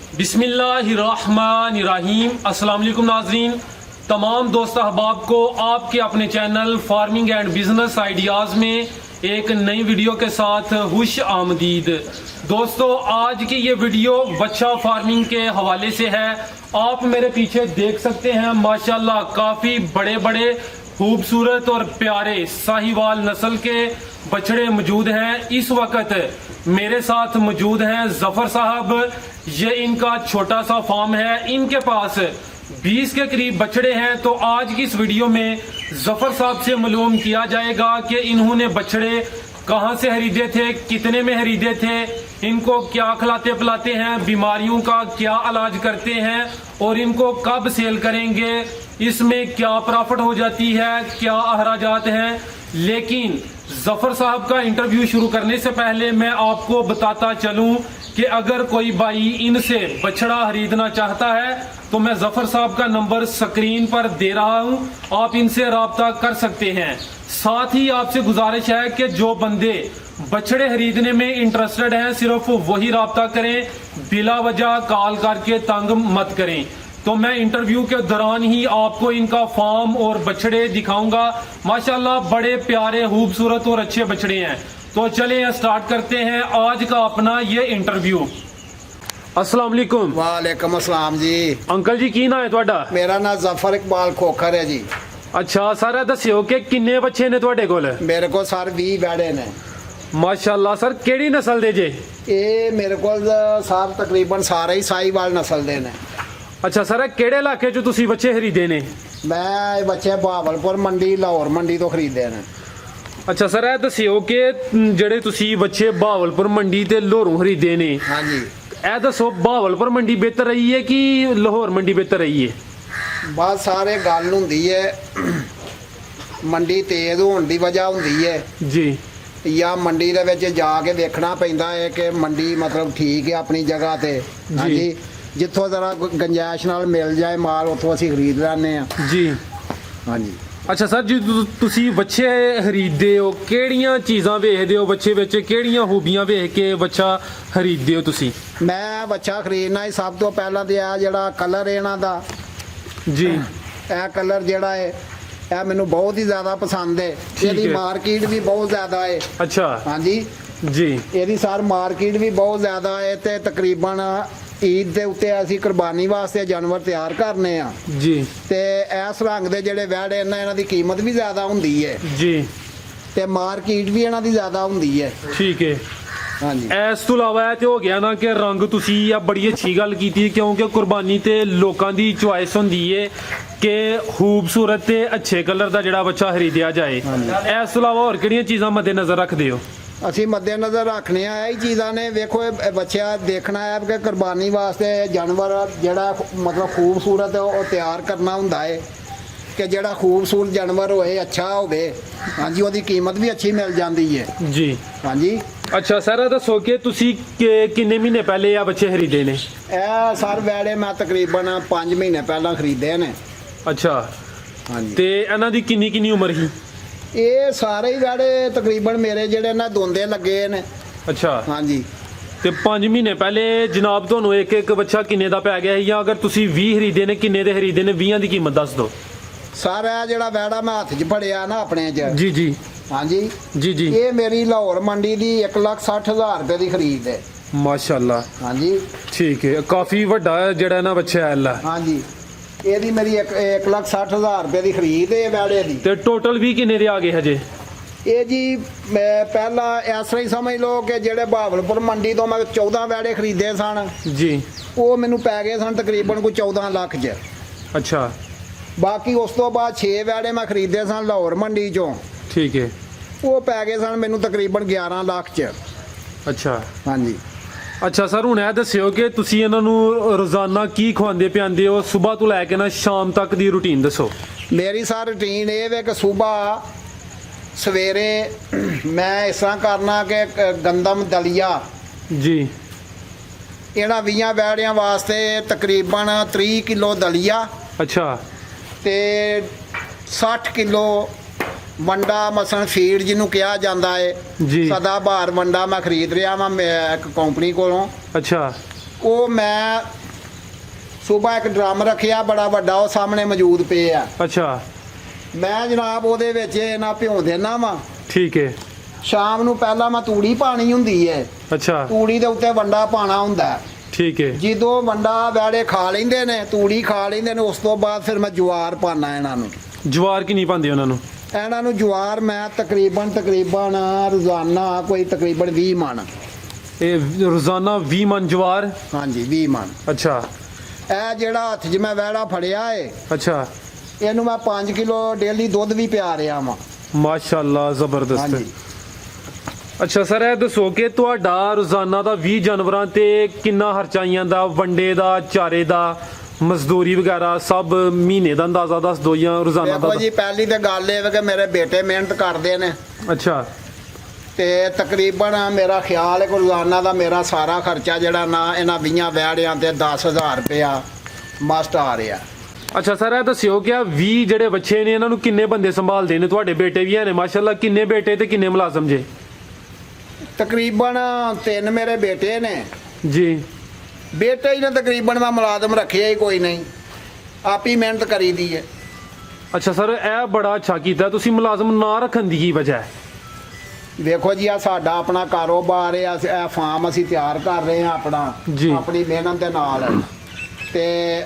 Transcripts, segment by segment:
बिस्मिल्लाहिर्रहमानिर्रहीम। अस्सलाम वालेकुम नाजरीन, तमाम दोस्त अहबाब को आपके अपने channel farming and business ideas में एक नई वीडियो के साथ खुश आमदीद। दोस्तों, आज की ये वीडियो बच्चा फार्मिंग के हवाले से है। आप मेरे पीछे देख सकते हैं माशाल्लाह काफ़ी बड़े बड़े खूबसूरत और प्यारे साहिवाल नस्ल के बछड़े मौजूद हैं। इस वक्त मेरे साथ मौजूद हैं जफर साहब। ये इनका छोटा सा फार्म है, इनके पास 20 के करीब बछड़े हैं। तो आज की इस वीडियो में जफर साहब से मालूम किया जाएगा कि इन्होंने बछड़े कहां से खरीदे थे, कितने में खरीदे थे, इनको क्या खिलाते पिलाते हैं, बीमारियों का क्या इलाज करते हैं और इनको कब सेल करेंगे, इसमें क्या प्रॉफिट हो जाती है, क्या अखराजात हैं। लेकिन जफर साहब का इंटरव्यू शुरू करने से पहले मैं आपको बताता चलूं कि अगर कोई भाई इनसे बछड़ा खरीदना चाहता है तो मैं जफर साहब का नंबर स्क्रीन पर दे रहा हूं, आप इनसे राब्ता कर सकते हैं। साथ ही आपसे गुजारिश है कि जो बंदे बछड़े खरीदने में इंटरेस्टेड हैं सिर्फ वही राब्ता करें, बिला वजह कॉल करके तंग मत करें। तो मैं इंटरव्यू के दौरान ही आपको इनका फार्म और बछड़े दिखाऊंगा। माशाल्लाह बड़े प्यारे खूबसूरत और अच्छे बछड़े हैं। तो चलें स्टार्ट करते हैं आज का अपना ये इंटरव्यू। अस्सलाम वालेकुम। वालेकुम अस्सलाम जी। अंकल जी की नाम है तुहाडा? मेरा नाम जफर इकबाल खोखर है जी। अच्छा सर, दस्सियो कि किन्ने बच्चे ने तुहाडे कोल? मेरे को सर 20 बैड़े ने। माशाल्लाह सर, केड़ी नस्ल दे जे? ये मेरे को सर तकरीबन सारे ही साहिवाल नस्ल दे ने। अच्छा सर, केड़े इलाके चो तुसी बच्चे खरीदे ने? मैं बच्चे बहावलपुर मंडी लाहौर मंडी तो खरीदे ने। अच्छा सर, ਇਹ ਦੱਸਿਓ ਕਿ ਜਿਹੜੇ ਤੁਸੀਂ ਬੱਚੇ ਬਹਾਵਲਪੁਰ ਮੰਡੀ ਤੇ ਲਾਹੌਰੋਂ ਖਰੀਦੇ ਨੇ, हाँ जी। ਇਹ ਦੱਸੋ ਬਹਾਵਲਪੁਰ ਮੰਡੀ ਬਿਹਤਰ ਰਹੀ ਹੈ ਕਿ ਲਾਹੌਰ ਮੰਡੀ ਬਿਹਤਰ ਰਹੀ ਹੈ? बस सारे गल हुंदी है मंडी तेज होने की वजह हुंदी है जी, या मंडी दे विच जाके देखना पैंदा है कि मंडी मतलब ठीक है अपनी जगह ते। हाँ जी। जी, जिथों जरा गुंजाइश नाल मिल जाए माल उथों असीं खरीद लैंदे आ। जी। हाँ जी। ਅੱਛਾ ਸਰ ਜੀ, ਤੁਸੀਂ ਬੱਚੇ ਖਰੀਦਦੇ ਹੋ, ਕਿਹੜੀਆਂ ਚੀਜ਼ਾਂ ਵੇਖਦੇ ਹੋ ਬੱਚੇ ਵਿੱਚ, ਕਿਹੜੀਆਂ ਖੂਬੀਆਂ ਵੇਖ ਕੇ ਬੱਚਾ ਖਰੀਦਦੇ ਹੋ ਤੁਸੀਂ? मैं बच्चा खरीदना ही सब तो पहला तो आ जड़ा कलर इन्हां दा जी। ਇਹ कलर ਜਿਹੜਾ ਹੈ ਇਹ ਮੈਨੂੰ ਬਹੁਤ ਹੀ ਜ਼ਿਆਦਾ ਪਸੰਦ ਹੈ। ਇਹਦੀ ਹੈ। ਮਾਰਕੀਟ ਵੀ ਬਹੁਤ ਜ਼ਿਆਦਾ ਹੈ। ਅੱਛਾ ਹਾਂਜੀ ਜੀ। ਇਹਦੀ ਸਾਰ ਮਾਰਕੀਟ ਵੀ ਬਹੁਤ ਜ਼ਿਆਦਾ ਹੈ ਤੇ ਤਕਰੀਬਨ ਈਦ ਦੇ ਉੱਤੇ ਅਸੀਂ ਕੁਰਬਾਨੀ ਵਾਸਤੇ ਜਾਨਵਰ ਤਿਆਰ ਕਰਨੇ ਆ ਜੀ। ਤੇ ਇਸ ਰੰਗ ਦੇ ਜਿਹੜੇ ਵੈੜ ਇਹਨਾਂ ਦੀ ਕੀਮਤ ਵੀ ਜ਼ਿਆਦਾ ਹੁੰਦੀ ਹੈ ਜੀ। ਤੇ ਮਾਰਕੀਟ ਵੀ ਇਹਨਾਂ ਦੀ ਜ਼ਿਆਦਾ ਹੁੰਦੀ ਹੈ। ਠੀਕ ਹੈ। ਹਾਂਜੀ। ਇਸ ਤੋਂ ਇਲਾਵਾ ਇਹ ਤੇ ਹੋ ਗਿਆ ਨਾ ਕਿ ਰੰਗ, ਤੁਸੀਂ ਆ ਬੜੀ ਅੱਛੀ ਗੱਲ ਕੀਤੀ ਕਿਉਂਕਿ ਕੁਰਬਾਨੀ ਤੇ ਲੋਕਾਂ ਦੀ ਚੁਆਇਸ ਹੁੰਦੀ ਏ ਕਿ ਖੂਬਸੂਰਤ ਤੇ ਅੱਛੇ ਕਲਰ ਦਾ ਜਿਹੜਾ ਬੱਚਾ ਖਰੀਦਿਆ ਜਾਏ। ਇਸ ਤੋਂ ਇਲਾਵਾ ਹੋਰ ਕਿਹੜੀਆਂ ਚੀਜ਼ਾਂ ਮੱਦੇ ਨਜ਼ਰ ਰੱਖਦੇ ਹੋ? ਅਸੀਂ ਮੱਦੇ ਨਜ਼ਰ ਰੱਖਣੇ ਆ ਇਹ ਚੀਜ਼ਾਂ ਨੇ। ਵੇਖੋ ਇਹ ਬੱਚਿਆ ਦੇਖਣਾ ਹੈ ਕਿ ਕੁਰਬਾਨੀ ਵਾਸਤੇ ਜਾਨਵਰ ਜਿਹੜਾ ਮਤਲਬ ਖੂਬਸੂਰਤ ਉਹ ਤਿਆਰ ਕਰਨਾ ਹੁੰਦਾ ਹੈ ਕਿ ਜਿਹੜਾ ਖੂਬਸੂਰਤ ਜਾਨਵਰ ਹੋਏ, ਅੱਛਾ ਹੋਵੇ। ਹਾਂਜੀ, ਉਹਦੀ ਕੀਮਤ ਵੀ ਅੱਛੀ ਮਿਲ ਜਾਂਦੀ ਹੈ। ਜੀ। ਹਾਂਜੀ। ਅੱਛਾ ਸਰ, ਦੱਸੋ ਕਿ ਤੁਸੀਂ ਕਿੰਨੇ ਮਹੀਨੇ ਪਹਿਲੇ ਆ ਬੱਚੇ ਖਰੀਦੇ ਨੇ? ਇਹ ਸਰ ਵੈੜੇ ਮੈਂ ਤਕਰੀਬਨ 5 ਮਹੀਨੇ ਪਹਿਲਾਂ ਖਰੀਦੇ ਨੇ। ਅੱਛਾ। ਹਾਂਜੀ। ਤੇ ਇਹਨਾਂ ਦੀ ਕਿੰਨੀ ਕਿੰਨੀ ਉਮਰ ਸੀ? ਇਹ ਸਾਰੇ ਹੀ ਵੈੜੇ ਤਕਰੀਬਨ ਮੇਰੇ ਜਿਹੜੇ ਨਾ ਦੋਂਦੇ ਲੱਗੇ ਨੇ। ਅੱਛਾ। ਹਾਂਜੀ। ਤੇ 5 ਮਹੀਨੇ ਪਹਿਲੇ ਜਨਾਬ ਤੁਹਾਨੂੰ ਇੱਕ ਇੱਕ ਬੱਚਾ ਕਿੰਨੇ ਦਾ ਪੈ ਗਿਆ ਸੀ, ਜਾਂ ਅਗਰ ਤੁਸੀਂ 20 ਖਰੀਦੇ ਨੇ ਕਿੰਨੇ ਦੇ ਖਰੀਦੇ ਨੇ? 20 ਦੀ ਕੀਮਤ ਦੱਸ ਦਿਓ। ਸਰ ਇਹ ਜਿਹੜਾ ਵੈੜਾ ਮੈਂ ਹੱਥ 'ਚ ਫੜਿਆ ਨਾ ਆਪਣੇ 'ਚ। ਜੀ ਜੀ ਹਾਂਜੀ। ਜੀ ਜੀ। ਇਹ ਮੇਰੀ ਲਾਹੌਰ ਮੰਡੀ ਦੀ 1,60,000 ਰੁਪਏ ਦੀ ਖਰੀਦ ਹੈ। ਮਾਸ਼ਾਅੱਲਾ। ਹਾਂਜੀ। ਠੀਕ ਹੈ, ਕਾਫੀ ਵੱਡਾ ਜਿਹੜਾ ਨਾ ਬੱਚਾ ਹੈ ਅੱਲਾ। ਹਾਂਜੀ। ਇਹਦੀ ਮੇਰੀ 1,60,000 ਰੁਪਏ ਦੀ ਖਰੀਦ ਹੈ ਵੈੜੇ ਦੀ। ਤੇ ਟੋਟਲ ਵੀ ਕਿੰਨੇ ਦੇ ਆ ਗਏ ਹਜੇ? ਇਹ ਜੀ ਮੈਂ ਪਹਿਲਾਂ ਇਸ ਤਰ੍ਹਾਂ ਹੀ ਸਮਝ ਲਓ ਕਿ ਜਿਹੜੇ ਬਹਾਵਲਪੁਰ ਮੰਡੀ ਤੋਂ ਮੈਂ 14 ਵੈੜੇ ਖਰੀਦੇ ਸਨ, ਜੀ। ਉਹ ਮੈਨੂੰ ਪੈ ਗਏ ਸਨ ਤਕਰੀਬਨ ਕੋਈ 14 ਲੱਖ 'ਚ। ਅੱਛਾ। ਬਾਕੀ ਉਸ ਤੋਂ ਬਾਅਦ 6 ਵੈੜੇ ਮੈਂ ਖਰੀਦੇ ਸਨ ਲਾਹੌਰ ਮੰਡੀ 'ਚੋਂ, ਠੀਕ ਹੈ। ਉਹ ਪੈ ਗਏ ਸਨ ਮੈਨੂੰ ਤਕਰੀਬਨ 11 ਲੱਖ 'ਚ। ਅੱਛਾ। ਹਾਂਜੀ। ਅੱਛਾ ਸਰ, ਹੁਣ ਇਹ ਦੱਸਿਓ ਕਿ ਤੁਸੀਂ ਇਹਨਾਂ ਨੂੰ ਰੋਜ਼ਾਨਾ ਕੀ ਖਵਾਉਂਦੇ ਪਿਆਉਂਦੇ ਹੋ, ਸਵੇਰ ਤੋਂ ਲੈ ਕੇ ਨਾ ਸ਼ਾਮ ਤੱਕ ਦੀ ਰੁਟੀਨ ਦੱਸੋ। ਮੇਰੀ ਸਾਰ ਰੁਟੀਨ ਇਹ ਵੇ ਕਿ ਸਵੇਰ ਸਵੇਰੇ ਮੈਂ ਇਸ ਤਰ੍ਹਾਂ ਕਰਨਾ ਕਿ ਗੰਦਮ ਦਲੀਆ ਜੀ। ਇਹਨਾਂ 20 ਵੈੜਿਆਂ ਵਾਸਤੇ ਤਕਰੀਬਨ 30 ਕਿਲੋ ਦਲੀਆ ਅੱਛਾ। ਤੇ 60 ਕਿਲੋ ਵੰਡਾ ਮਸਣ ਫੀਡ ਜਿਹਨੂੰ ਕਿਹਾ ਜਾਂਦਾ ਹੈ ਜੀ। ਸਦਾ ਬਹਾਰ ਵੰਡਾ ਮੈਂ ਖਰੀਦ ਰਿਹਾ ਵਾਂ ਮੈਂ ਇੱਕ ਕੰਪਨੀ ਕੋਲੋਂ। ਅੱਛਾ। ਉਹ ਮੈਂ ਸਵੇਰ ਇੱਕ ਡਰਮ ਰੱਖਿਆ ਬੜਾ ਵੱਡਾ, ਉਹ ਸਾਹਮਣੇ ਮੌਜੂਦ ਪਏ ਆ। ਅੱਛਾ ਮੈਂ ਜਨਾਬ ਉਹਦੇ ਵਿੱਚ ਇਹਨਾਂ ਭਿਉਂ ਦੇਣਾ ਵਾ। ਠੀਕ ਹੈ। ਸ਼ਾਮ ਨੂੰ ਪਹਿਲਾਂ ਮੈਂ ਤੂੜੀ ਪਾਣੀ ਹੁੰਦੀ ਹੈ, ਅੱਛਾ ਤੂੜੀ ਦੇ ਉੱਤੇ ਵੰਡਾ ਪਾਣਾ ਹੁੰਦਾ। ਠੀਕ ਹੈ। ਜਦੋਂ ਵੰਡਾ ਵੈੜੇ ਖਾ ਲੈਂਦੇ ਨੇ, ਤੂੜੀ ਖਾ ਲੈਂਦੇ ਨੇ, ਉਸ ਤੋਂ ਬਾਅਦ ਫਿਰ ਮੈਂ ਜਵਾਰ ਪਾਣਾ ਇਹਨਾਂ ਨੂੰ। ਜਵਾਰ ਕਿੰਨੀ ਪਾਉਂਦੇ ਉਹਨਾਂ ਨੂੰ? ਇਹਨਾਂ ਨੂੰ ਜਵਾਰ ਮੈਂ ਤਕਰੀਬਨ ਰੋਜ਼ਾਨਾ ਕੋਈ ਤਕਰੀਬਨ 20 ਮਣ। ਇਹ ਰੋਜ਼ਾਨਾ 20 ਮਣ ਜਵਾਰ? ਹਾਂਜੀ 20 ਮਣ। ਅੱਛਾ ਇਹ ਜਿਹੜਾ ਹੱਥ 'ਚ ਮੈਂ ਵੈੜਾ ਫੜਿਆ ਏ, ਅੱਛਾ ਇਹਨੂੰ ਮੈਂ 5 ਕਿਲੋ ਡੇਲੀ ਦੁੱਧ ਵੀ ਪਿਆ ਰਿਹਾ ਵਾਂ। ਮਾਸ਼ਾਅੱਲਾ ਜ਼ਬਰਦਸਤ। ਹਾਂਜੀ। ਅੱਛਾ ਸਰ, ਇਹ ਦੱਸੋ ਕਿ ਤੁਹਾਡਾ ਰੋਜ਼ਾਨਾ ਦਾ 20 ਜਾਨਵਰਾਂ ਤੇ ਕਿੰਨਾ ਖਰਚਾ ਆਈ ਜਾਂਦਾ? ਵੰਡੇ ਦਾ, ਚਾਰੇ ਦਾ, ਮਜ਼ਦੂਰੀ ਵਗੈਰਾ ਸਭ ਮਹੀਨੇ ਦਾ ਅੰਦਾਜ਼ਾ ਦੱਸ ਦੋ ਜਾਂ ਰੋਜ਼ਾਨਾ ਦੇਖੋ ਦਾ? ਜੀ, ਪਹਿਲੀ ਤੇ ਗੱਲ ਇਹ ਵੇ ਕਿ ਮੇਰੇ ਬੇਟੇ ਮਿਹਨਤ ਕਰਦੇ ਨੇ, ਅੱਛਾ ਤੇ ਤਕਰੀਬਨ ਮੇਰਾ ਖਿਆਲ ਹੈ ਕਿ ਰੋਜ਼ਾਨਾ ਦਾ ਮੇਰਾ ਸਾਰਾ ਖਰਚਾ ਜਿਹੜਾ ਨਾ ਇਹਨਾਂ 20 ਵੈੜਿਆਂ ਤੇ 10,000 ਰੁਪਇਆ ਮਸਟ ਆ ਰਿਹਾ। ਅੱਛਾ ਸਰ, ਇਹ ਦੱਸਿਓ ਕਿ 20 ਜਿਹੜੇ ਬੱਚੇ ਨੇ ਇਹਨਾਂ ਨੂੰ ਕਿੰਨੇ ਬੰਦੇ ਸੰਭਾਲਦੇ ਨੇ? ਤੁਹਾਡੇ ਬੇਟੇ ਵੀ ਨੇ ਮਾਸ਼ਾਅੱਲਾ, ਕਿੰਨੇ ਬੇਟੇ ਤੇ ਕਿੰਨੇ ਮੁਲਾਜ਼ਮ ਜੇ? ਤਕਰੀਬਨ 3 ਮੇਰੇ ਬੇਟੇ ਨੇ ਜੀ। ਬੇਟੇ ਹੀ ਨੇ ਤਕਰੀਬਨ, ਮੈਂ ਮੁਲਾਜ਼ਮ ਰੱਖਿਆ ਹੀ ਕੋਈ ਨਹੀਂ, ਆਪ ਹੀ ਮਿਹਨਤ ਕਰੀਦੀ ਹੈ। ਅੱਛਾ ਸਰ, ਇਹ ਬੜਾ ਅੱਛਾ ਕੀਤਾ ਤੁਸੀਂ। ਮੁਲਾਜ਼ਮ ਨਾ ਰੱਖਣ ਦੀ ਕੀ ਵਜ੍ਹਾ ਹੈ? ਵੇਖੋ ਜੀ, ਆ ਸਾਡਾ ਆਪਣਾ ਕਾਰੋਬਾਰ ਹੈ, ਇਹ ਫਾਰਮ ਅਸੀਂ ਤਿਆਰ ਕਰ ਰਹੇ ਹਾਂ ਆਪਣਾ, ਜੀ। ਆਪਣੀ ਮਿਹਨਤ ਦੇ ਨਾਲ। ਤੇ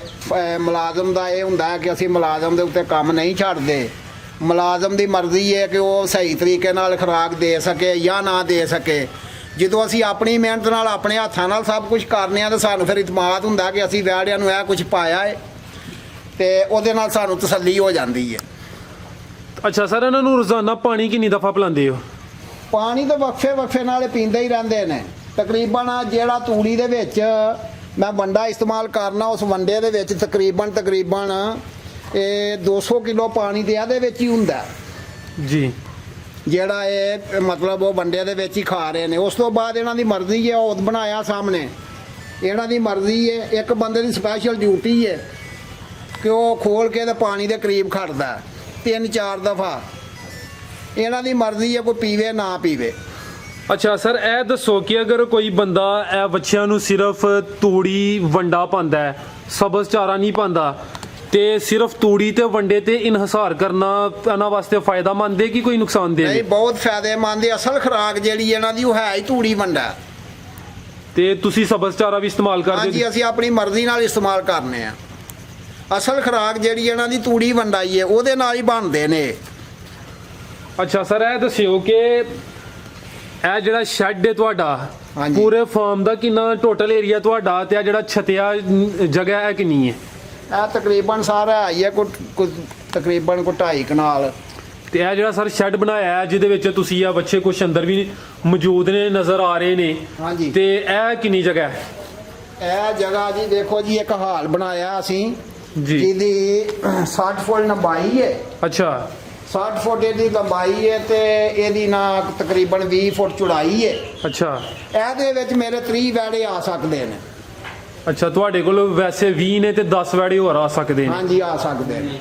ਮੁਲਾਜ਼ਮ ਦਾ ਇਹ ਹੁੰਦਾ ਹੈ ਕਿ ਅਸੀਂ ਮੁਲਾਜ਼ਮ ਦੇ ਉੱਤੇ ਕੰਮ ਨਹੀਂ ਛੱਡਦੇ। ਮੁਲਾਜ਼ਮ ਦੀ ਮਰਜ਼ੀ ਹੈ ਕਿ ਉਹ ਸਹੀ ਤਰੀਕੇ ਨਾਲ ਖੁਰਾਕ ਦੇ ਸਕੇ ਜਾਂ ਨਾ ਦੇ ਸਕੇ। ਜਦੋਂ ਅਸੀਂ ਆਪਣੀ ਮਿਹਨਤ ਨਾਲ, ਆਪਣੇ ਹੱਥਾਂ ਨਾਲ ਸਭ ਕੁਝ ਕਰਨੇ ਆ ਤਾਂ ਸਾਨੂੰ ਫਿਰ ਇਤਮਾਦ ਹੁੰਦਾ ਕਿ ਅਸੀਂ ਵੈੜਿਆਂ ਨੂੰ ਇਹ ਕੁਝ ਪਾਇਆ ਹੈ, ਤੇ ਉਹਦੇ ਨਾਲ ਸਾਨੂੰ ਤਸੱਲੀ ਹੋ ਜਾਂਦੀ ਹੈ। ਅੱਛਾ ਸਰ, ਇਹਨਾਂ ਨੂੰ ਰੋਜ਼ਾਨਾ ਪਾਣੀ ਕਿੰਨੀ ਦਫਾ ਪਿਲਾਉਂਦੇ ਹੋ? ਪਾਣੀ ਤਾਂ ਵਕਫੇ ਨਾਲ ਪੀਂਦੇ ਹੀ ਰਹਿੰਦੇ ਨੇ। ਤਕਰੀਬਨ ਜਿਹੜਾ ਤੂੜੀ ਦੇ ਵਿੱਚ ਮੈਂ ਵੰਡਾ ਇਸਤੇਮਾਲ ਕਰਨਾ, ਉਸ ਵੰਡੇ ਦੇ ਵਿੱਚ ਤਕਰੀਬਨ ਇਹ 200 ਕਿਲੋ ਪਾਣੀ ਤੇ ਇਹਦੇ ਵਿੱਚ ਹੀ ਹੁੰਦਾ ਜੀ, ਜਿਹੜਾ ਇਹ ਮਤਲਬ ਉਹ ਵੰਡੇ ਦੇ ਵਿੱਚ ਹੀ ਖਾ ਰਹੇ ਨੇ। ਉਸ ਤੋਂ ਬਾਅਦ ਇਹਨਾਂ ਦੀ ਮਰਜ਼ੀ ਹੈ, ਉਹ ਬਣਾਇਆ ਸਾਹਮਣੇ, ਇਹਨਾਂ ਦੀ ਮਰਜ਼ੀ ਹੈ। ਇੱਕ ਬੰਦੇ ਦੀ ਸਪੈਸ਼ਲ ਡਿਊਟੀ ਹੈ ਕਿ ਉਹ ਖੋਲ ਕੇ ਤੇ ਪਾਣੀ ਦੇ ਕਰੀਬ ਖੜਦਾ 3-4 ਦਫਾ। ਇਹਨਾਂ ਦੀ ਮਰਜ਼ੀ ਹੈ ਕੋਈ ਪੀਵੇ ਨਾ ਪੀਵੇ। ਅੱਛਾ ਸਰ, ਇਹ ਦੱਸੋ ਕਿ ਅਗਰ ਕੋਈ ਬੰਦਾ ਇਹ ਬੱਚਿਆਂ ਨੂੰ ਸਿਰਫ ਤੂੜੀ ਵੰਡਾ ਪਾਉਂਦਾ ਹੈ, ਸਬਜ਼ ਚਾਰਾ ਨਹੀਂ ਪਾਉਂਦਾ, ਤੇ ਸਿਰਫ ਤੂੜੀ ਤੇ ਵੰਡੇ ਤੇ ਇਨਹਿਸਾਰ ਕਰਨਾ ਇਹਨਾਂ ਵਾਸਤੇ ਫਾਇਦਾਮੰਦ ਹੈ ਕਿ ਕੋਈ ਨੁਕਸਾਨਦੇਹ? ਨਹੀਂ, ਬਹੁਤ ਫਾਇਦੇਮੰਦ ਹੈ। ਅਸਲ ਖੁਰਾਕ ਜਿਹੜੀ ਇਹਨਾਂ ਦੀ ਉਹ ਹੈ ਹੀ ਤੂੜੀ ਵੰਡਾ। ਤੇ ਤੁਸੀਂ ਸਬਜ਼ ਚਾਰਾ ਵੀ ਇਸਤੇਮਾਲ ਕਰਦੇ ਹੋ? ਹਾਂਜੀ, ਅਸੀਂ ਆਪਣੀ ਮਰਜ਼ੀ ਨਾਲ ਇਸਤੇਮਾਲ ਕਰਨੇ ਆ। ਅਸਲ ਖੁਰਾਕ ਜਿਹੜੀ ਇਹਨਾਂ ਦੀ ਤੂੜੀ ਵੰਡਾਈ ਹੈ, ਉਹਦੇ ਨਾਲ ਹੀ ਬਣਦੇ ਨੇ। ਅੱਛਾ ਸਰ, ਇਹ ਦੱਸਿਓ ਕਿ ਇਹ ਜਿਹੜਾ ਸ਼ੈੱਡ ਹੈ ਤੁਹਾਡਾ, ਹਾਂਜੀ। ਪੂਰੇ ਫਾਰਮ ਦਾ ਕਿੰਨਾ ਟੋਟਲ ਏਰੀਆ ਤੁਹਾਡਾ, ਤੇ ਇਹ ਜਿਹੜਾ ਛਤਿਆ ਜਗ੍ਹਾ ਹੈ ਕਿੰਨੀ ਹੈ? ਇਹ ਤਕਰੀਬਨ ਸਾਰਾ ਹੈ ਤਕਰੀਬਨ 2.5 ਕਨਾਲ। ਤੇ ਇਹ ਜਿਹੜਾ ਸਰ ਸ਼ੈੱਡ ਬਣਾਇਆ ਹੈ ਜਿਹਦੇ ਵਿੱਚ ਤੁਸੀਂ ਆ ਬੱਚੇ ਕੁਛ ਅੰਦਰ ਵੀ ਮੌਜੂਦ ਨੇ, ਨਜ਼ਰ ਆ ਰਹੇ ਨੇ, ਹਾਂਜੀ। ਤੇ ਇਹ ਕਿੰਨੀ ਜਗ੍ਹਾ ਹੈ? ਇਹ ਜਗ੍ਹਾ ਜੀ ਦੇਖੋ ਜੀ, ਇੱਕ ਹਾਲ ਬਣਾਇਆ ਅਸੀਂ ਜੀ। ਜਿਹਦੀ 60 ਫੁੱਟ ਲੰਬਾਈ ਹੈ। ਅੱਛਾ 60 ਫੁੱਟ ਇਹਦੀ ਲੰਬਾਈ ਹੈ ਤੇ ਇਹਦੀ ਨਾ ਤਕਰੀਬਨ 20 ਫੁੱਟ ਚੌੜਾਈ ਹੈ। ਅੱਛਾ ਇਹਦੇ ਵਿੱਚ ਮੇਰੇ 30 ਵੈੜੇ ਆ ਸਕਦੇ ਨੇ। ਅੱਛਾ, ਤੁਹਾਡੇ ਕੋਲ ਵੈਸੇ 20 ਨੇ ਤੇ 10 ਵੈੜੇ ਹੋਰ ਆ ਸਕਦੇ ਨੇ? ਹਾਂਜੀ, ਆ ਸਕਦੇ ਨੇ।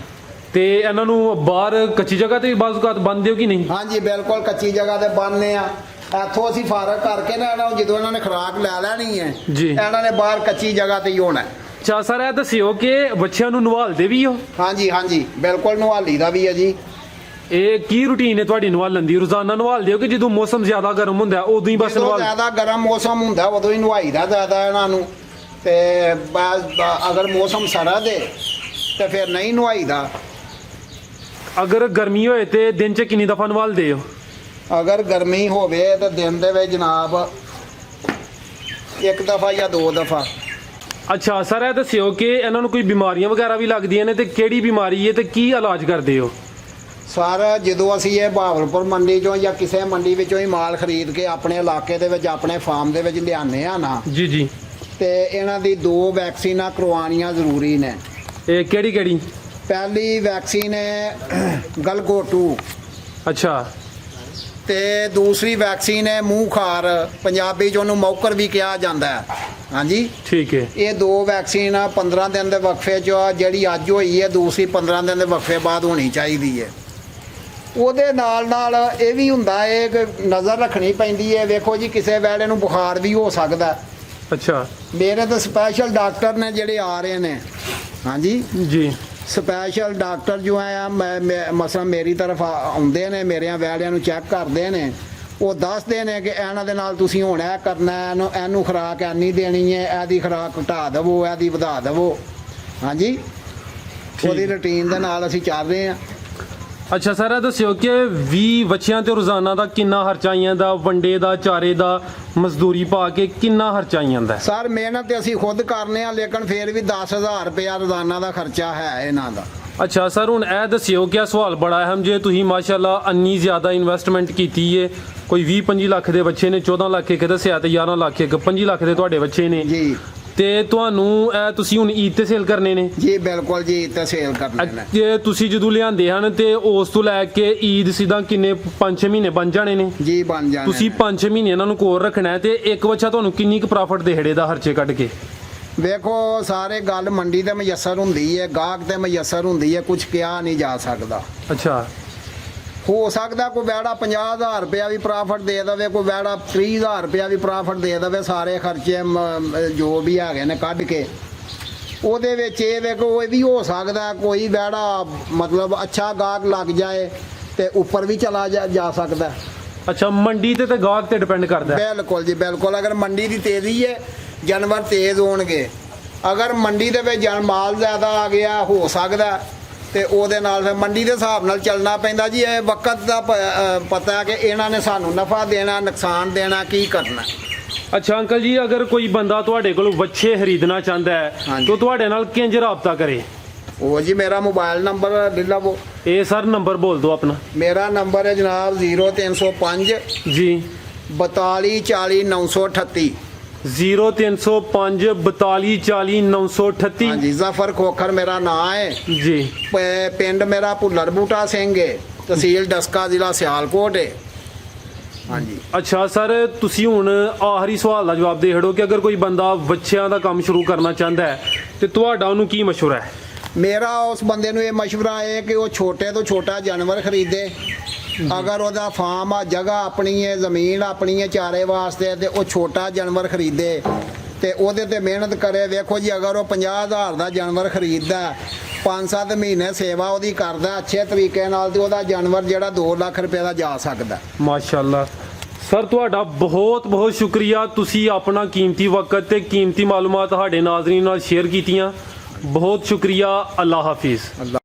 ਤੇ ਇਹਨਾਂ ਨੂੰ ਬਾਹਰ ਕੱਚੀ ਜਗ੍ਹਾ ਤੇ ਬਾਜ਼ੂਕਾਤ ਬੰਨ੍ਹਦੇ ਹੋ ਕਿ ਨਹੀਂ? ਹਾਂਜੀ, ਬਿਲਕੁਲ ਕੱਚੀ ਜਗ੍ਹਾ ਤੇ ਬੰਨ੍ਹਦੇ ਆ। ਇੱਥੋਂ ਅਸੀਂ ਫਾਰਗ ਕਰਕੇ ਨਾ ਇਹਨਾਂ ਨੂੰ ਜਦੋਂ ਇਹਨਾਂ ਨੇ ਖੁਰਾਕ ਲੈ ਲੈਣੀ ਹੈ ਜੀ, ਇਹਨਾਂ ਨੇ ਬਾਹਰ ਕੱਚੀ ਜਗ੍ਹਾ ਤੇ ਹੀ ਹੋਣਾ। ਅੱਛਾ ਸਰ, ਇਹ ਦੱਸਿਓ ਕਿ ਬੱਚਿਆਂ ਨੂੰ ਨਵਾਲਦੇ ਵੀ ਹੋ? ਹਾਂਜੀ ਹਾਂਜੀ, ਬਿਲਕੁਲ ਨਵਾਲੀ ਦਾ ਵੀ ਹੈ ਜੀ। ਇਹ ਕੀ ਰੂਟੀਨ ਹੈ ਤੁਹਾਡੀ ਨਵਾਲਣ ਦੀ? ਰੋਜ਼ਾਨਾ ਨਵਾਲਦੇ ਹੋ ਕਿ ਜਦੋਂ ਮੌਸਮ ਜ਼ਿਆਦਾ ਗਰਮ ਹੁੰਦਾ ਉਦੋਂ ਹੀ ਬਸ ਜਦੋਂ ਨਵਾਲ? ਜ਼ਿਆਦਾ ਗਰਮ ਮੌਸਮ ਹੁੰਦਾ ਉਦੋਂ ਹੀ ਨਵਾਈਦਾ ਜ਼ਿਆਦਾ ਇਹਨਾਂ ਨੂੰ, ਤੇ ਅਗਰ ਮੌਸਮ ਸਰਦ ਹੈ ਤੇ ਫਿਰ ਨਹੀਂ ਨਵਾਈਦਾ। ਅਗਰ ਗਰਮੀ ਹੋਏ ਤੇ ਦਿਨ 'ਚ ਕਿੰਨੀ ਦਫਾ ਨਵਾਲਦੇ ਹੋ? ਅਗਰ ਗਰਮੀ ਹੋਵੇ ਤਾਂ ਦਿਨ ਦੇ ਵਿੱਚ ਜਨਾਬ 1 ਦਫਾ ਜਾਂ 2 ਦਫਾ। ਅੱਛਾ ਸਰ, ਇਹ ਦੱਸਿਓ ਕਿ ਇਹਨਾਂ ਨੂੰ ਕੋਈ ਬਿਮਾਰੀਆਂ ਵਗੈਰਾ ਵੀ ਲੱਗਦੀਆਂ ਨੇ, ਤੇ ਕਿਹੜੀ ਬਿਮਾਰੀ ਹੈ ਤੇ ਕੀ ਇਲਾਜ ਕਰਦੇ ਹੋ? ਸਰ, ਜਦੋਂ ਅਸੀਂ ਇਹ ਬਹਾਵਲਪੁਰ ਮੰਡੀ ਚੋਂ ਜਾਂ ਕਿਸੇ ਮੰਡੀ ਵਿੱਚੋਂ ਹੀ ਮਾਲ ਖਰੀਦ ਕੇ ਆਪਣੇ ਇਲਾਕੇ ਦੇ ਵਿੱਚ ਆਪਣੇ ਫਾਰਮ ਦੇ ਵਿੱਚ ਲਿਆਉਂਦੇ ਆ ਨਾ, ਜੀ ਜੀ, ਤੇ ਇਹਨਾਂ ਦੀ 2 ਵੈਕਸੀਨਾਂ ਕਰਵਾਉਣੀਆਂ ਜ਼ਰੂਰੀ ਨੇ। ਇਹ ਕਿਹੜੀ ਕਿਹੜੀ? ਪਹਿਲੀ ਵੈਕਸੀਨ ਹੈ ਗਲਗੋਟੂ, ਅੱਛਾ, ਤੇ ਦੂਸਰੀ ਵੈਕਸੀਨ ਹੈ ਮੂੰਹ ਖਾਰ, ਪੰਜਾਬੀ 'ਚ ਉਹਨੂੰ ਮੌਕਰ ਵੀ ਕਿਹਾ ਜਾਂਦਾ ਹੈ। ਹਾਂਜੀ, ਠੀਕ ਹੈ। ਇਹ 2 ਵੈਕਸੀਨ 15 ਦਿਨ ਦੇ ਵਕਫੇ 'ਚ, ਜਿਹੜੀ ਅੱਜ ਹੋਈ ਹੈ ਦੂਸਰੀ 15 ਦਿਨ ਦੇ ਵਕਫੇ ਬਾਅਦ ਹੋਣੀ ਚਾਹੀਦੀ ਹੈ। ਉਹਦੇ ਨਾਲ ਨਾਲ ਇਹ ਵੀ ਹੁੰਦਾ ਹੈ ਕਿ ਨਜ਼ਰ ਰੱਖਣੀ ਪੈਂਦੀ ਹੈ। ਵੇਖੋ ਜੀ, ਕਿਸੇ ਵੇਲੇ ਨੂੰ ਬੁਖਾਰ ਵੀ ਹੋ ਸਕਦਾ, ਅੱਛਾ ਮੇਰੇ ਤਾਂ ਸਪੈਸ਼ਲ ਡਾਕਟਰ ਨੇ ਜਿਹੜੇ ਆ ਰਹੇ ਨੇ। ਹਾਂਜੀ ਜੀ ਸਪੈਸ਼ਲ ਡਾਕਟਰ ਜੋ ਆ ਮਸਲਾ ਮੇਰੀ ਤਰਫ ਆਉਂਦੇ ਨੇ, ਮੇਰਿਆਂ ਵੈਲਿਆਂ ਨੂੰ ਚੈੱਕ ਕਰਦੇ ਨੇ, ਉਹ ਦੱਸਦੇ ਨੇ ਕਿ ਇਹਨਾਂ ਦੇ ਨਾਲ ਤੁਸੀਂ ਹੁਣ ਇਹ ਕਰਨਾ, ਇਹਨੂੰ ਖੁਰਾਕ ਇੰਨੀ ਦੇਣੀ ਹੈ, ਇਹਦੀ ਖੁਰਾਕ ਘਟਾ ਦੇਵੋ, ਇਹਦੀ ਵਧਾ ਦੇਵੋ। ਹਾਂਜੀ ਉਹਦੀ ਰੁਟੀਨ ਦੇ ਨਾਲ ਅਸੀਂ ਚੱਲ ਰਹੇ ਹਾਂ। ਅੱਛਾ ਸਰ, ਇਹ ਦੱਸਿਓ ਕਿ 20 ਬੱਚਿਆਂ ਤੇ ਰੋਜ਼ਾਨਾ ਦਾ ਕਿੰਨਾ ਖਰਚਾ ਆਈ ਜਾਂਦਾ, ਵੰਡੇ ਦਾ, ਚਾਰੇ ਦਾ, ਮਜ਼ਦੂਰੀ ਪਾ ਕੇ ਕਿੰਨਾ ਖਰਚਾ ਆਈ ਜਾਂਦਾ? ਸਰ ਮਿਹਨਤ ਤੇ ਅਸੀਂ ਖੁਦ ਕਰਨੇ ਆ, ਲੇਕਿਨ ਫਿਰ ਵੀ 10,000 ਰੁਪਇਆ ਰੋਜ਼ਾਨਾ ਦਾ ਖਰਚਾ ਹੈ ਇਹਨਾਂ ਦਾ। ਅੱਛਾ ਸਰ, ਹੁਣ ਇਹ ਦੱਸਿਓ ਕਿ ਇਹ ਸਵਾਲ ਬੜਾ ਅਹਿਮ ਜੇ ਤੁਸੀਂ ਮਾਸ਼ਾਅੱਲਾ ਇੰਨੀ ਜ਼ਿਆਦਾ ਇਨਵੈਸਟਮੈਂਟ ਕੀਤੀ ਏ, ਕੋਈ 20-25 ਲੱਖ ਦੇ ਬੱਚੇ ਨੇ, 14 ਲੱਖ ਇੱਕ ਦੱਸਿਆ ਤੇ 11 ਲੱਖ ਇੱਕ, 25 ਲੱਖ ਦੇ ਤੁਹਾਡੇ ਬੱਚੇ ਨੇ ਜੀ। ਤੇ ਤੁਹਾਨੂੰ ਇਹ ਤੁਸੀਂ ਹੁਣ ਈਦ ਤੇ ਸੇਲ ਕਰਨੇ ਨੇ? ਜੀ ਬਿਲਕੁਲ ਜੀ, ਈਦ ਤੇ ਸੇਲ ਕਰਨੇ ਨੇ। ਤੇ ਤੁਸੀਂ ਜਦੋਂ ਲਿਆਂਦੇ ਹਨ ਤੇ ਉਸ ਤੋਂ ਲੈ ਕੇ ਈਦ ਸਿੱਧਾ ਕਿੰਨੇ 5-6 ਮਹੀਨੇ ਬਣ ਜਾਣੇ ਨੇ? ਜੀ ਬਣ ਜਾਣੇ। ਤੁਸੀਂ 5-6 ਮਹੀਨੇ ਇਹਨਾਂ ਨੂੰ ਕੋਲ ਰੱਖਣਾ ਹੈ ਤੇ ਇੱਕ ਬੱਚਾ ਤੁਹਾਨੂੰ ਕਿੰਨੀ ਕੁ ਪ੍ਰੋਫਿਟ ਦੇਹੜੇ ਦਾ ਖਰਚੇ ਕੱਢ ਕੇ? ਵੇਖੋ ਸਾਰੇ ਗੱਲ ਮੰਡੀ ਤੇ ਮਯਸਰ ਹੁੰਦੀ ਹੈ, ਗਾਹਕ ਤੇ ਮਯਸਰ ਹੁੰਦੀ ਹੈ, ਕੁਝ ਕਿਹਾ ਨਹੀਂ ਜਾ ਸਕਦਾ। ਅੱਛਾ, ਹੋ ਸਕਦਾ ਕੋਈ ਵੈੜਾ 50,000 ਰੁਪਇਆ ਵੀ ਪ੍ਰੋਫਿਟ ਦੇ ਦੇਵੇ, ਕੋਈ ਵੈੜਾ 30,000 ਰੁਪਇਆ ਵੀ ਪ੍ਰੋਫਿਟ ਦੇ ਦੇਵੇ, ਸਾਰੇ ਖਰਚੇ ਜੋ ਵੀ ਹੈਗੇ ਨੇ ਕੱਢ ਕੇ। ਉਹਦੇ ਵਿੱਚ ਇਹ ਵੇਖੋ ਇਹ ਵੀ ਹੋ ਸਕਦਾ ਕੋਈ ਵੈੜਾ ਮਤਲਬ ਅੱਛਾ ਗਾਹਕ ਲੱਗ ਜਾਏ ਤੇ ਉੱਪਰ ਵੀ ਚਲਾ ਜਾ ਸਕਦਾ। ਅੱਛਾ, ਮੰਡੀ ਤੇ ਗਾਹਕ ਤੇ ਡਿਪੈਂਡ ਕਰਦਾ ਹੈ। ਬਿਲਕੁਲ ਜੀ ਬਿਲਕੁਲ। ਅਗਰ ਮੰਡੀ ਦੀ ਤੇਜ਼ੀ ਹੈ ਜਾਨਵਰ ਤੇਜ਼ ਹੋਣਗੇ, ਅਗਰ ਮੰਡੀ ਦੇ ਵਿੱਚ ਮਾਲ ਜ਼ਿਆਦਾ ਆ ਗਿਆ ਹੋ ਸਕਦਾ ਤੇ ਉਹਦੇ ਨਾਲ ਫਿਰ ਮੰਡੀ ਦੇ ਹਿਸਾਬ ਨਾਲ ਚੱਲਣਾ ਪੈਂਦਾ ਜੀ। ਇਹ ਵਕਤ ਦਾ ਪਤਾ ਹੈ ਕਿ ਇਹਨਾਂ ਨੇ ਸਾਨੂੰ ਨਫਾ ਦੇਣਾ, ਨੁਕਸਾਨ ਦੇਣਾ, ਕੀ ਕਰਨਾ। ਅੱਛਾ ਅੰਕਲ ਜੀ, ਅਗਰ ਕੋਈ ਬੰਦਾ ਤੁਹਾਡੇ ਕੋਲ ਵੱਛੇ ਖਰੀਦਣਾ ਚਾਹੁੰਦਾ ਹੈ ਤਾਂ ਤੁਹਾਡੇ ਨਾਲ ਕਿੰਜ ਰਾਬਤਾ ਕਰੇ? ਉਹ ਜੀ ਮੇਰਾ ਮੋਬਾਈਲ ਨੰਬਰ ਲੈ ਲਵੋ। ਇਹ ਸਰ ਨੰਬਰ ਬੋਲ ਦਿਓ ਆਪਣਾ। ਮੇਰਾ ਨੰਬਰ ਹੈ ਜਨਾਬ 0305 ਜੀ 42 40 938। 0305 42 40 938। ਹਾਂਜੀ ਜ਼ਫਰ ਖੋਖਰ ਮੇਰਾ ਨਾਮ ਹੈ ਜੀ। ਪਿੰਡ ਮੇਰਾ ਭੁੱਲਰ ਬੂਟਾ ਸਿੰਘ ਹੈ, ਤਹਿਸੀਲ ਡਸਕਾ, ਜ਼ਿਲ੍ਹਾ ਸਿਆਲਕੋਟ ਹੈ। ਹਾਂਜੀ। ਅੱਛਾ ਸਰ, ਤੁਸੀਂ ਹੁਣ ਆਖਰੀ ਸਵਾਲ ਦਾ ਜਵਾਬ ਦੇ ਹੜੋ ਕਿ ਅਗਰ ਕੋਈ ਬੰਦਾ ਵੱਛਿਆਂ ਦਾ ਕੰਮ ਸ਼ੁਰੂ ਕਰਨਾ ਚਾਹੁੰਦਾ ਹੈ ਤੇ ਤੁਹਾਡਾ ਉਹਨੂੰ ਕੀ ਮਸ਼ਵਰਾ ਹੈ? ਮੇਰਾ ਉਸ ਬੰਦੇ ਨੂੰ ਇਹ ਮਸ਼ਵਰਾ ਹੈ ਕਿ ਉਹ ਛੋਟੇ ਤੋਂ ਛੋਟਾ ਜਾਨਵਰ ਖਰੀਦੇ। ਅਗਰ ਉਹਦਾ ਫਾਰਮ ਆ, ਜਗ੍ਹਾ ਆਪਣੀ ਹੈ, ਜ਼ਮੀਨ ਆਪਣੀ ਹੈ ਚਾਰੇ ਵਾਸਤੇ, ਤੇ ਉਹ ਛੋਟਾ ਜਾਨਵਰ ਖਰੀਦੇ ਤੇ ਉਹਦੇ ਤੇ ਮਿਹਨਤ ਕਰੇ। ਵੇਖੋ ਜੀ ਅਗਰ ਉਹ 50,000 ਦਾ ਜਾਨਵਰ ਖਰੀਦਦਾ, 5-7 ਮਹੀਨੇ ਸੇਵਾ ਉਹਦੀ ਕਰਦਾ ਅੱਛੇ ਤਰੀਕੇ ਨਾਲ, ਤੇ ਉਹਦਾ ਜਾਨਵਰ ਜਿਹੜਾ 2 ਲੱਖ ਰੁਪਏ ਦਾ ਜਾ ਸਕਦਾ। ਮਾਸ਼ਾਅੱਲਾ ਸਰ, ਤੁਹਾਡਾ ਬਹੁਤ ਬਹੁਤ ਸ਼ੁਕਰੀਆ। ਤੁਸੀਂ ਆਪਣਾ ਕੀਮਤੀ ਵਕਤ ਤੇ ਕੀਮਤੀ ਮਾਲੂਮਾਤ ਸਾਡੇ ਨਾਜ਼ਰੀਨ ਨਾਲ ਸ਼ੇਅਰ ਕੀਤੀਆਂ। ਬਹੁਤ ਸ਼ੁਕਰੀਆ। ਅੱਲਾ ਹਾਫਿਜ਼।